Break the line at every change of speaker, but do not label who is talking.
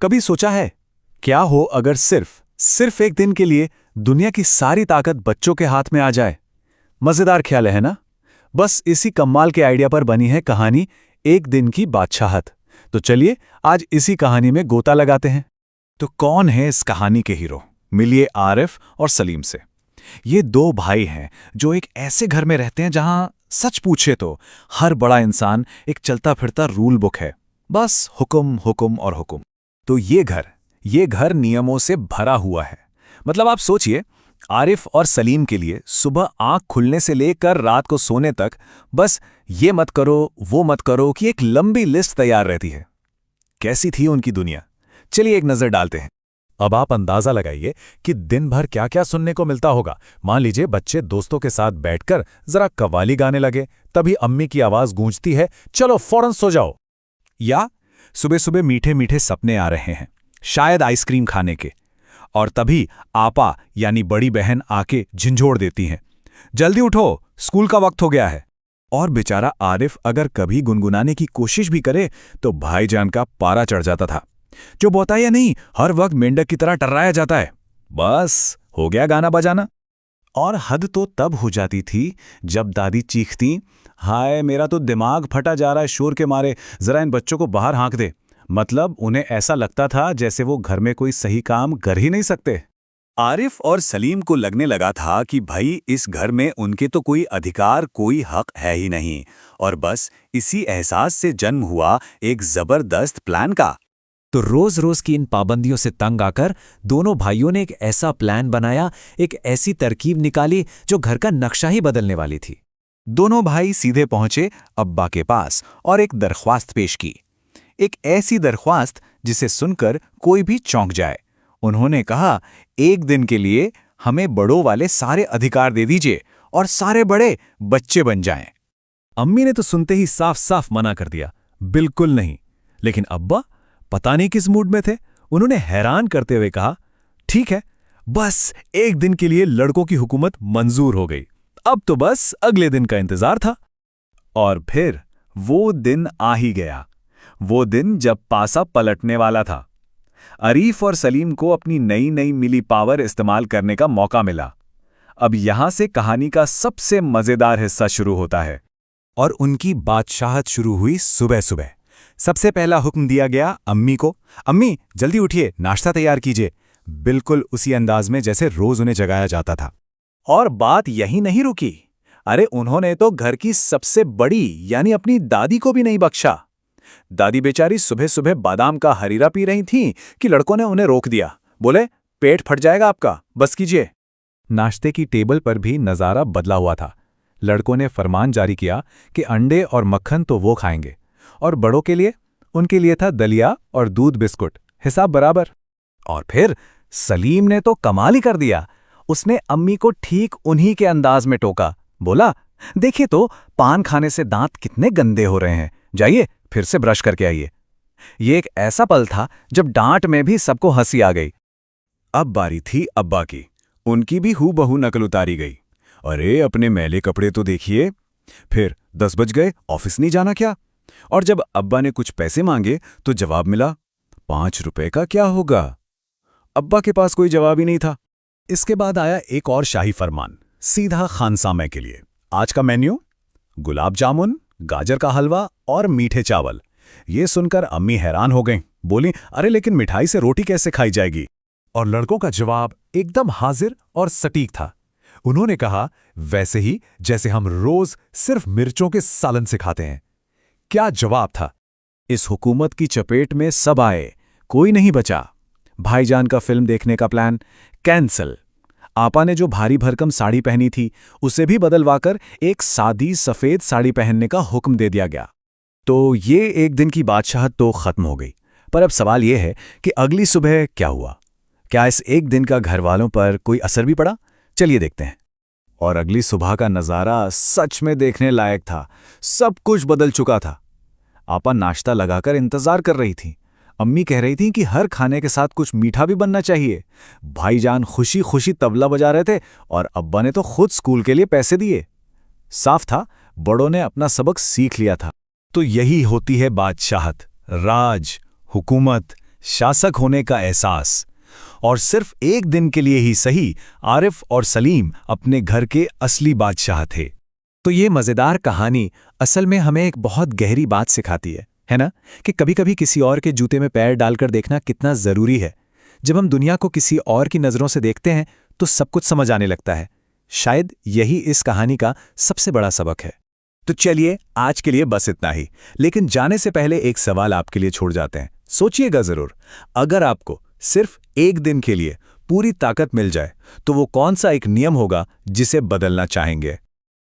कभी सोचा है क्या हो अगर सिर्फ एक दिन के लिए दुनिया की सारी ताकत बच्चों के हाथ में आ जाए। मजेदार ख्याल है ना। बस इसी कमाल के आइडिया पर बनी है कहानी एक दिन की बादशाहत। तो चलिए आज इसी कहानी में गोता लगाते हैं। तो कौन है इस कहानी के हीरो? मिलिए आरिफ और सलीम से। ये दो भाई हैं जो एक ऐसे घर में रहते हैं जहां सच पूछे तो हर बड़ा इंसान एक चलता फिरता रूल बुक है। बस हुक्म हुक्म और हुक्म। तो ये घर नियमों से भरा हुआ है। मतलब आप सोचिए, आरिफ और सलीम के लिए सुबह आंख खुलने से लेकर रात को सोने तक बस ये मत करो वो मत करो की एक लंबी लिस्ट तैयार रहती है। कैसी थी उनकी दुनिया? चलिए एक नजर डालते हैं। अब आप अंदाजा लगाइए कि दिन भर क्या क्या सुनने को मिलता होगा। मान लीजिए बच्चे दोस्तों के साथ बैठकर जरा कव्वाली गाने लगे, तभी अम्मी की आवाज गूंजती है, चलो फौरन सो जाओ। या सुबह सुबह मीठे मीठे सपने आ रहे हैं, शायद आइसक्रीम खाने के, और तभी आपा यानी बड़ी बहन आके झिंझोड़ देती हैं, जल्दी उठो स्कूल का वक्त हो गया है। और बेचारा आरिफ अगर कभी गुनगुनाने की कोशिश भी करे तो भाईजान का पारा चढ़ जाता था, जो बोता नहीं हर वक्त मेंढक की तरह टर्राया जाता है। बस हो गया गाना बजाना। और हद तो तब हो जाती थी जब दादी चीखती, हाय मेरा तो दिमाग फटा जा रहा है शोर के मारे, जरा इन बच्चों को बाहर हाँक दे। मतलब उन्हें ऐसा लगता था जैसे वो घर में कोई सही काम कर ही नहीं सकते। आरिफ और सलीम को लगने लगा था कि भाई इस घर में उनके तो कोई अधिकार कोई हक है ही नहीं, और बस इसी एहसास से जन्म हुआ एक जबरदस्त प्लान का। तो रोज रोज की इन पाबंदियों से तंग आकर दोनों भाइयों ने एक ऐसा प्लान बनाया, एक ऐसी तरकीब निकाली जो घर का नक्शा ही बदलने वाली थी। दोनों भाई सीधे पहुंचे अब्बा के पास और एक दरख्वास्त पेश की। एक ऐसी दरख्वास्त जिसे सुनकर कोई भी चौंक जाए। उन्होंने कहा, एक दिन के लिए हमें बड़ों वाले सारे अधिकार दे दीजिए और सारे बड़े बच्चे बन जाएं। अम्मी ने तो सुनते ही साफ साफ मना कर दिया, बिल्कुल नहीं। लेकिन अब्बा पता नहीं किस मूड में थे, उन्होंने हैरान करते हुए कहा, ठीक है, बस एक दिन के लिए लड़कों की हुकूमत मंजूर हो गई। अब तो बस अगले दिन का इंतजार था। और फिर वो दिन आ ही गया, वो दिन जब पासा पलटने वाला था। आरिफ और सलीम को अपनी नई नई मिली पावर इस्तेमाल करने का मौका मिला। अब यहां से कहानी का सबसे मजेदार हिस्सा शुरू होता है। और उनकी बादशाहत शुरू हुई सुबह सुबह। सबसे पहला हुक्म दिया गया अम्मी को, अम्मी जल्दी उठिए, नाश्ता तैयार कीजिए। बिल्कुल उसी अंदाज में जैसे रोज उन्हें जगाया जाता था। और बात यही नहीं रुकी, अरे उन्होंने तो घर की सबसे बड़ी यानी अपनी दादी को भी नहीं बख्शा। दादी बेचारी सुबह सुबह बादाम का हरीरा पी रही थीं कि लड़कों ने उन्हें रोक दिया, बोले पेट फट जाएगा आपका, बस कीजिए। नाश्ते की टेबल पर भी नजारा बदला हुआ था। लड़कों ने फरमान जारी किया कि अंडे और मक्खन तो वो खाएंगे, और बड़ों के लिए उनके लिए था दलिया और दूध बिस्कुट, हिसाब बराबर। और फिर सलीम ने तो कमाल ही कर दिया। उसने अम्मी को ठीक उन्हीं के अंदाज में टोका, बोला देखिए तो पान खाने से दांत कितने गंदे हो रहे हैं, जाइए फिर से ब्रश करके आइए। ये एक ऐसा पल था जब डांट में भी सबको हंसी आ गई। अब बारी थी अब्बा की, उनकी भी हूबहू नकल उतारी गई। अरे अपने मैले कपड़े तो देखिए। फिर 10 बज गए, ऑफिस नहीं जाना क्या? और जब अब्बा ने कुछ पैसे मांगे तो जवाब मिला, 5 रुपए का क्या होगा? अब्बा के पास कोई जवाब ही नहीं था। इसके बाद आया एक और शाही फरमान, सीधा खानसामे के लिए। आज का मेन्यू, गुलाब जामुन, गाजर का हलवा और मीठे चावल। ये सुनकर अम्मी हैरान हो गईं, बोली अरे लेकिन मिठाई से रोटी कैसे खाई जाएगी? और लड़कों का जवाब एकदम हाजिर और सटीक था। उन्होंने कहा, वैसे ही जैसे हम रोज सिर्फ मिर्चों के सालन से खाते हैं। क्या जवाब था? इस हुकूमत की चपेट में सब आए, कोई नहीं बचा। भाईजान का फिल्म देखने का प्लान कैंसल। आपा ने जो भारी भरकम साड़ी पहनी थी उसे भी बदलवाकर एक सादी सफेद साड़ी पहनने का हुक्म दे दिया गया। तो ये एक दिन की बादशाहत तो खत्म हो गई। पर अब सवाल यह है कि अगली सुबह क्या हुआ? क्या इस एक दिन का घर वालों पर कोई असर भी पड़ा? चलिए देखते हैं। और अगली सुबह का नज़ारा सच में देखने लायक था। सब कुछ बदल चुका था। आपा नाश्ता लगाकर इंतजार कर रही थी। अम्मी कह रही थी कि हर खाने के साथ कुछ मीठा भी बनना चाहिए। भाईजान खुशी खुशी तबला बजा रहे थे और अब्बा ने तो खुद स्कूल के लिए पैसे दिए। साफ था बड़ों ने अपना सबक सीख लिया था। तो यही होती है बादशाहत, राज, हुकूमत, शासक होने का एहसास। और सिर्फ एक दिन के लिए ही सही, आरिफ और सलीम अपने घर के असली बादशाह थे। तो ये मज़ेदार कहानी असल में हमें एक बहुत गहरी बात सिखाती है ना? कि कभी-कभी किसी और के जूते में पैर डालकर देखना कितना ज़रूरी है। जब हम दुनिया को किसी और की नज़रों से देखते हैं तो सब कुछ समझ आने लगता है। शायद यही इस कहानी का सबसे बड़ा सबक है। तो चलिए, आज के लिए बस इतना ही। लेकिन जाने से पहले एक सवाल आपके लिए छोड़ जाते हैं। सोचिएगा ज़रूर, अगर आपको सिर्फ एक दिन के लिए पूरी ताकत मिल जाए तो वो कौन सा एक नियम होगा जिसे बदलना चाहेंगे?